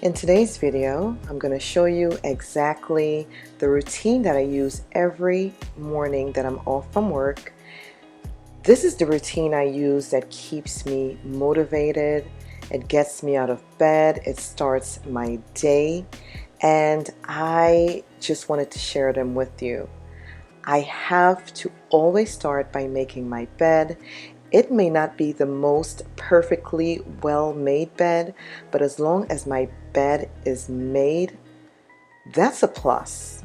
In today's video, I'm going to show you exactly the routine that I use every morning that I'm off from work. This is the routine I use that keeps me motivated. It gets me out of bed. It starts my day. And I just wanted to share them with you. I have to always start by making my bed. It may not be the most perfectly well-made bed, but as long as my bed is made, that's a plus.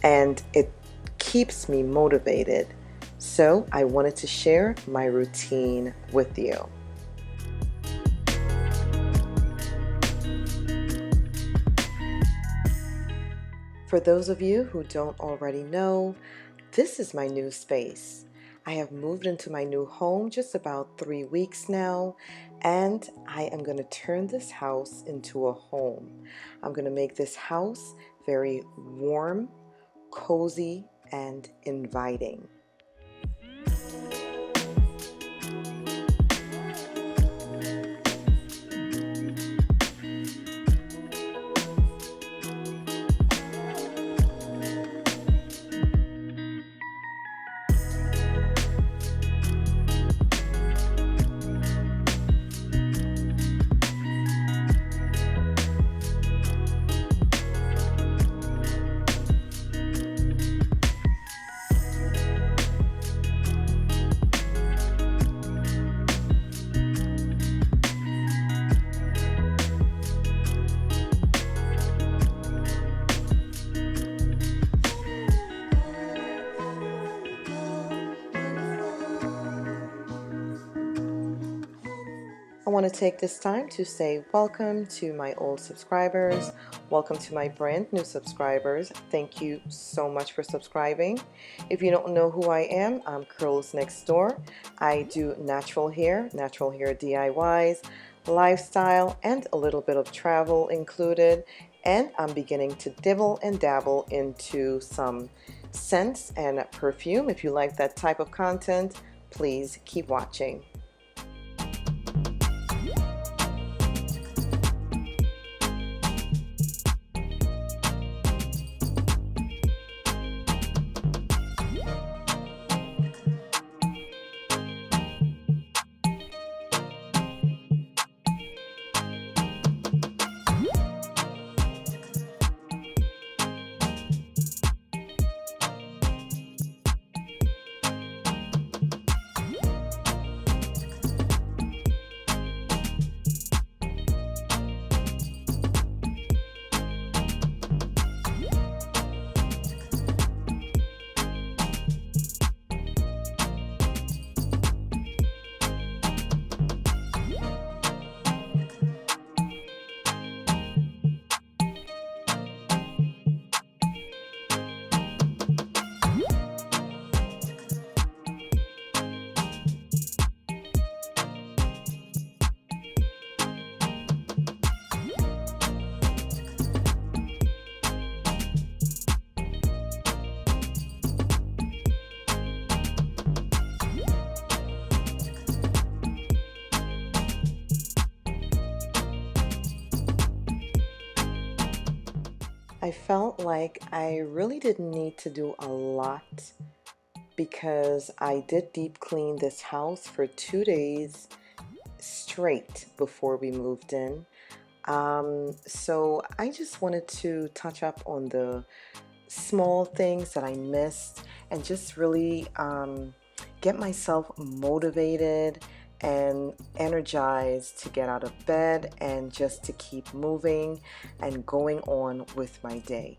And it keeps me motivated. So I wanted to share my routine with you. For those of you who don't already know, this is my new space. I have moved into my new home just about 3 weeks now, and I am going to turn this house into a home. I'm going to make this house very warm, cozy, and inviting. I want to take this time to say welcome to my old subscribers. Welcome to my brand new subscribers. Thank you so much for subscribing. If you don't know who I am, I'm Curls Next Door. I do natural hair DIYs, lifestyle, and a little bit of travel included. And I'm beginning to dibble and dabble into some scents and perfume. If you like that type of content, please keep watching. I felt like I really didn't need to do a lot because I did deep clean this house for 2 days straight before we moved in. So I just wanted to touch up on the small things that I missed and just really get myself motivated and energized to get out of bed and just to keep moving and going on with my day.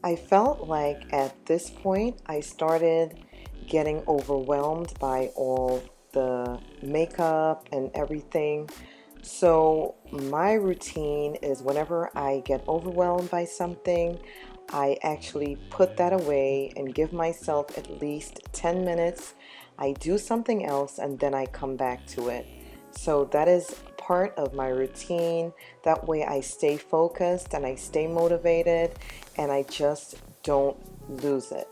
I felt like at this point I started getting overwhelmed by all the makeup and everything. So, my routine is whenever I get overwhelmed by something, I actually put that away and give myself at least 10 minutes. I do something else and then I come back to it. So, that is part of my routine. That way, I stay focused and I stay motivated and I just don't lose it.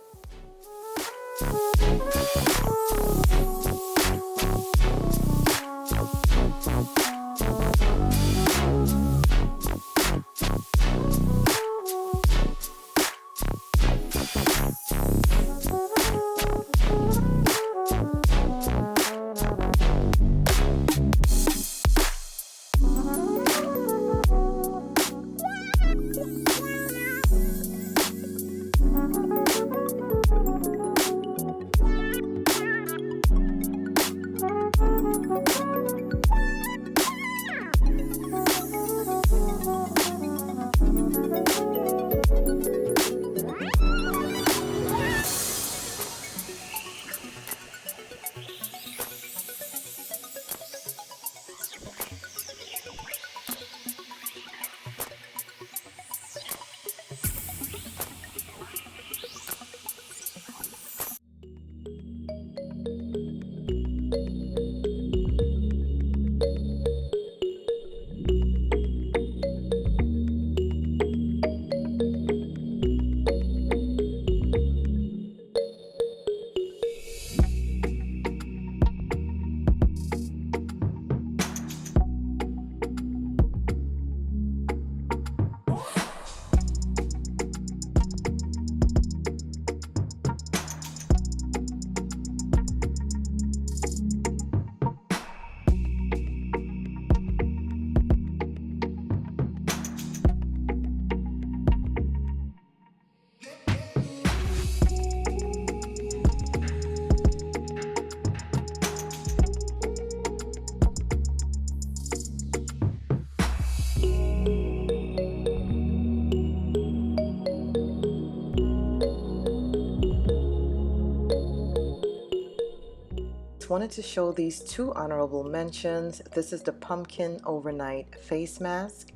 Wanted to show these two honorable mentions. This is the pumpkin overnight face mask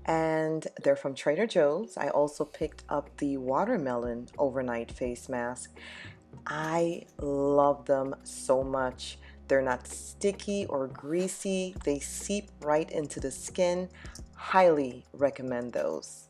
and they're from Trader Joe's. I also picked up the watermelon overnight face mask. I love them so much. They're not sticky or greasy. They seep right into the skin. Highly recommend those.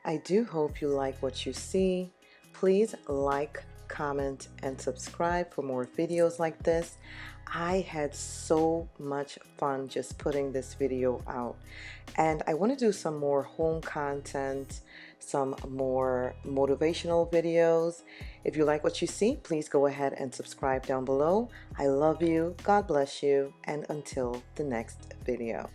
I do hope you like what you see. Please like, comment, and subscribe for more videos like this. I had so much fun just putting this video out, and I want to do some more home content, some more motivational videos. If you like what you see, please go ahead and subscribe down below. I love you, God bless you, and until the next video.